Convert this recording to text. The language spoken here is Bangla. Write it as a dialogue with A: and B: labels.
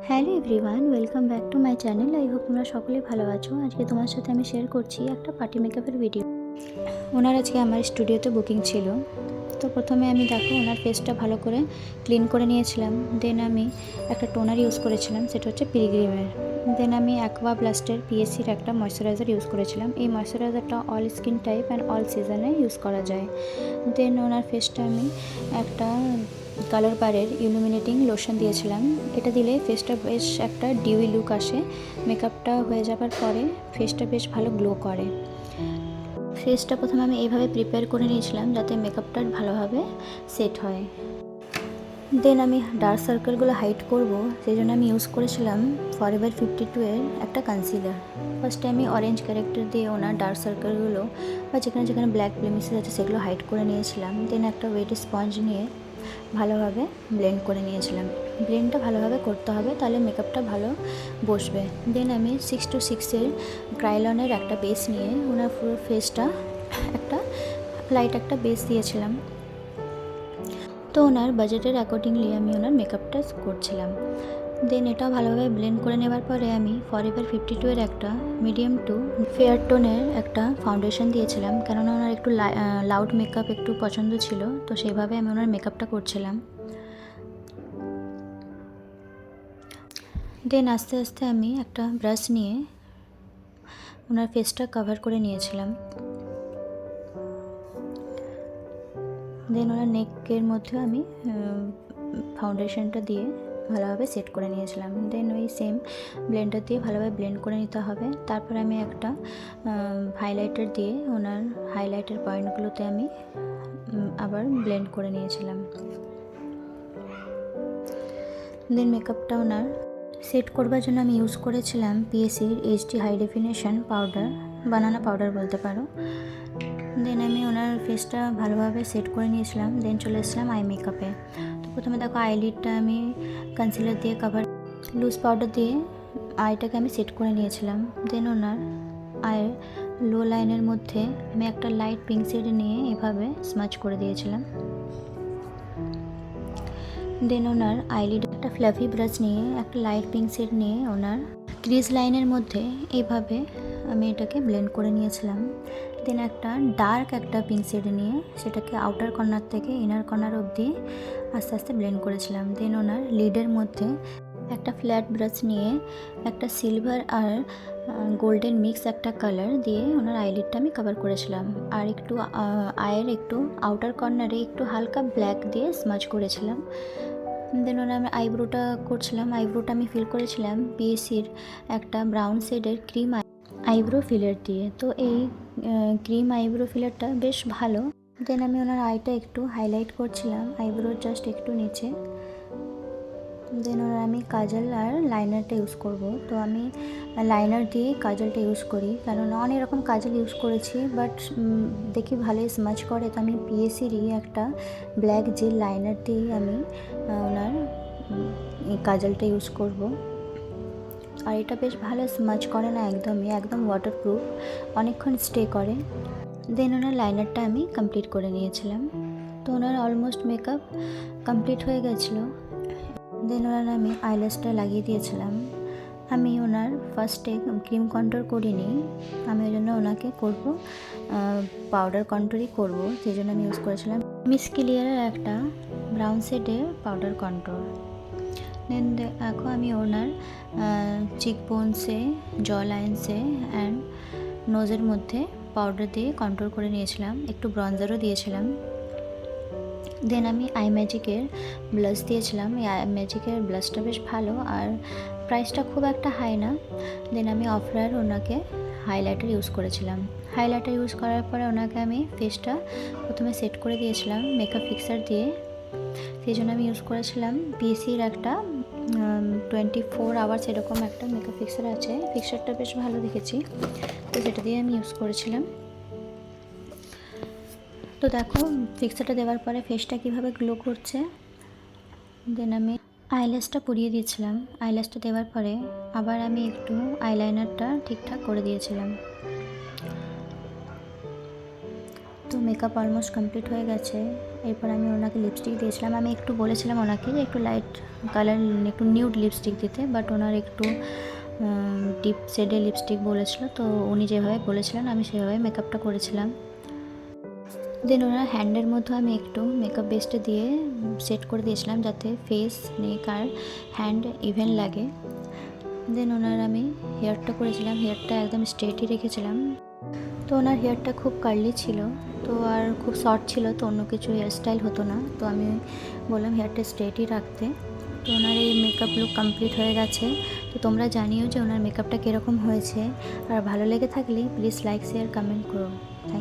A: Hello everyone, welcome back to my channel. I hope তোমরা সকলেই ভালো আছো। আজকে তোমার সাথে আমি শেয়ার করছি একটা পার্টি মেকআপের ভিডিও। ওনার আজকে আমার স্টুডিওতে বুকিং ছিল। তো প্রথমে আমি দেখো ওনার ফেসটা ভালো করে ক্লিন করে নিয়েছিলাম। দেন আমি একটা টোনার ইউজ করেছিলাম, সেটা হচ্ছে পিলগ্রিমের। দেন আমি অ্যাকোয়া ব্লাস্টের পিএসসির একটা ময়শ্চারাইজার ইউজ করেছিলাম। এই ময়শ্চারাইজারটা all skin type and all সিজনে ইউজ করা যায়। দেন ওনার ফেসটা আমি একটা কালার বারের ইলুমিনেটিং লোশন দিয়েছিলাম। এটা দিলে ফেসটা বেশ একটা ডিউই লুক আসে। মেকআপটা হয়ে যাবার পরে ফেসটা বেশ ভালো গ্লো করে। ফেসটা প্রথমে আমি এইভাবে প্রিপেয়ার করে নিয়েছিলাম যাতে মেকআপটা ভালোভাবে সেট হয়। দেন আমি ডার্ক সার্কেলগুলো হাইড করব, সেই জন্য আমি ইউজ করেছিলাম ফরএভার 52 এর একটা কনসিলার। ফার্স্টে আমি অরেঞ্জ ক্যারেক্টার দিয়ে ওনার ডার্ক সার্কেলগুলো বা যেখানে যেখানে ব্ল্যাক ব্লেমিসেস আছে সেগুলো হাইড করে নিয়েছিলাম। দেন একটা ওয়েট স্পঞ্জ নিয়ে ভালোভাবে ব্লেন্ড করে নিয়েছিলাম। ব্লেন্ডটা ভালোভাবে করতে হবে, তাহলে মেকআপটা ভালো বসবে। দেন আমি 6 এর ক্রাইলনের একটা বেস নিয়ে ওনার পুরো ফেসটা একটা লাইট একটা বেস দিয়েছিলাম। তো ওনার বাজেটের অ্যাকর্ডিংলি আমি ওনার মেকআপটা করছিলাম। দেন এটা ভালোভাবে ব্লেন্ড করে নেবার পরে আমি ফরএভার 52 এর একটা মিডিয়াম টু ফেয়ার টোনের একটা ফাউন্ডেশন দিয়েছিলাম, কেননা ওনার একটু লাউড মেকআপ একটু পছন্দ ছিল, তো সেইভাবে আমি ওনার মেকআপটা করছিলাম। দেন আস্তে আস্তে আমি একটা ব্রাশ নিয়ে ওনার ফেসটা কভার করে নিয়েছিলাম। দেন ওনার নেকের মধ্যে আমি ফাউন্ডেশনটা দিয়ে ভালোভাবে সেট করে নিয়েছিলাম। দেন ওই সেম ব্লেন্ডার দিয়ে ভালোভাবে ব্লেন্ড করে নিতে হবে। তারপর আমি একটা হাইলাইটার দিয়ে ওনার হাইলাইটের পয়েন্টগুলোতে আমি আবার ব্লেন্ড করে নিয়েছিলাম। দেন মেকআপটা ওনার সেট করবার জন্য আমি ইউজ করেছিলাম পিএসির এইচডি হাই ডেফিনেশন পাউডার, বানানা পাউডার বলতে পারো। দেন আমি ওনার ফেসটা ভালোভাবে সেট করে নিয়েছিলাম। দেন চলে এসেছিলাম আই মেকআপে। তো প্রথমে দেখো আইলিডটা আমি কনসিলার দিয়ে কভার লুজ পাউডার দিয়ে আইটাকে আমি সেট করে নিয়েছিলাম। দেন ওনার আয়ের লো লাইনের মধ্যে আমি একটা লাইট পিঙ্ক শেড নিয়ে এভাবে স্মাচ করে দিয়েছিলাম। দেন ওনার আইলিড একটা ফ্লাফি ব্রাশ নিয়ে একটা লাইট পিঙ্ক শেড নিয়ে ওনার ক্রিজ লাইনের মধ্যে এইভাবে আমি এটাকে ব্লেন্ড করে নিয়েছিলাম। দেন একটা ডার্ক একটা পিঙ্ক শেড নিয়ে সেটাকে আউটার কর্নার থেকে ইনার কর্নার অবধি আস্তে আস্তে ব্লেন্ড করেছিলাম। দেন ওনার লিডের মধ্যে একটা ফ্ল্যাট ব্রাশ নিয়ে একটা সিলভার আর গোল্ডেন মিক্স একটা কালার দিয়ে ওনার আইলিডটা আমি কভার করেছিলাম। আর একটু আয়ের একটু আউটার কর্নারে একটু হালকা ব্ল্যাক দিয়ে স্মাচ করেছিলাম। দেন ওনার আমি আইব্রোটা করছিলাম। আইব্রোটা আমি ফিল করেছিলাম পিএসির একটা ব্রাউন শেডের ক্রিম আইব্রো ফিলার দিয়ে। তো এই ক্রিম আইব্রো ফিলারটা বেশ ভালো। দেন আমি ওনার আইটা একটু হাইলাইট করছিলাম আইব্রোর জাস্ট একটু নিচে। দেন ওনার আমি কাজল আর লাইনারটা ইউজ করব। তো আমি লাইনার দিয়ে কাজলটা ইউজ করি, কারণ অনেক রকম কাজল ইউজ করেছি বাট দেখি ভালোই স্মাচ করে। তো আমি পিএসিরই একটা ব্ল্যাক জেল লাইনার দিয়েই আমি ওনার কাজলটা ইউজ করব। আর এটা বেশ ভালো স্মাচ করে না, একদম ওয়াটারপ্রুফ, অনেকক্ষণ স্টে করে। দেন ওনার লাইনারটা আমি কমপ্লিট করে নিয়েছিলাম। তো ওনার অলমোস্ট মেকআপ কমপ্লিট হয়ে গেছিলো। দেন ওনার আমি আইল্যাশটা লাগিয়ে দিয়েছিলাম। আমি ওনার ফার্স্টে ক্রিম কন্ট্রোল করিনি, আমি ওই জন্য ওনাকে করব পাউডার কন্ট্রোলই করব, সেই জন্য আমি ইউজ করেছিলাম মিস ক্লিয়ারের একটা ব্রাউন শেডের পাউডার কন্ট্রোল। দেন দেখো আমি ওনার চিকবোনসে, জ লাইন্সে অ্যান্ড নোজের মধ্যে পাউডার দিয়ে কন্ট্রোল করে নিয়েছিলাম, একটু ব্রঞ্জারও দিয়েছিলাম। দেন আমি আই ম্যাজিকের ব্লাশ দিয়েছিলাম। এই আই ম্যাজিকের ব্লাশটা বেশ ভালো আর প্রাইসটা খুব একটা হাই না। দেন আমি অফার ওনাকে হাইলাইটার ইউজ করেছিলাম। হাইলাইটার ইউজ করার পরে ওনাকে আমি ফেসটা প্রথমে সেট করে দিয়েছিলাম মেকআপ ফিক্সার দিয়ে। সেই জন্য আমি ইউজ করেছিলাম পিএসির একটা 24 আওয়ার্স এরকম একটা মেকআপ ফিক্সার আছে। ফিক্সারটা বেশ ভালো দেখেছি, তো সেটা দিয়ে আমি ইউজ করেছিলাম। তো দেখো ফিক্সারটা দেওয়ার পরে ফেসটা কীভাবে গ্লো করছে। দেন আমি আইল্যাশটা পরিয়ে দিয়েছিলাম। আইল্যাশটা দেওয়ার পরে আবার আমি একটু আইলাইনারটা ঠিকঠাক করে দিয়েছিলাম। তো মেকআপ অলমোস্ট কমপ্লিট হয়ে গেছে। এরপর আমি ওনাকে লিপস্টিক দিয়েছিলাম। আমি একটু বলেছিলাম ওনাকে যে একটু লাইট কালার, একটু নিউড লিপস্টিক দিতে, বাট ওনার একটু ডিপ শেডের লিপস্টিক বলেছিল। তো উনি যেভাবে বলেছিলেন আমি সেভাবে মেকআপটা করেছিলাম। দেন ওনার হ্যান্ডের মধ্যে আমি একটু মেকআপ বেসটা দিয়ে সেট করে দিয়েছিলাম যাতে ফেস, নেক আর হ্যান্ড ইভেন লাগে। দেন ওনার আমি হেয়ারটা করেছিলাম, হেয়ারটা একদম স্ট্রেটই রেখেছিলাম। তো ওনার হেয়ারটা খুব কার্লি ছিল, তো আর খুব শর্ট ছিল, তো অন্য কিছু হেয়ার স্টাইল হতো না, তো আমি বললাম হেয়ারটা স্ট্রেটই রাখতে। তো ওনার এই মেকআপ লুক কমপ্লিট হয়ে গেছে। তো তোমরা জানিও যে ওনার মেকআপটা কীরকম হয়েছে, আর ভালো লেগে থাকলে প্লিজ লাইক, শেয়ার, কমেন্ট করো। থ্যাংক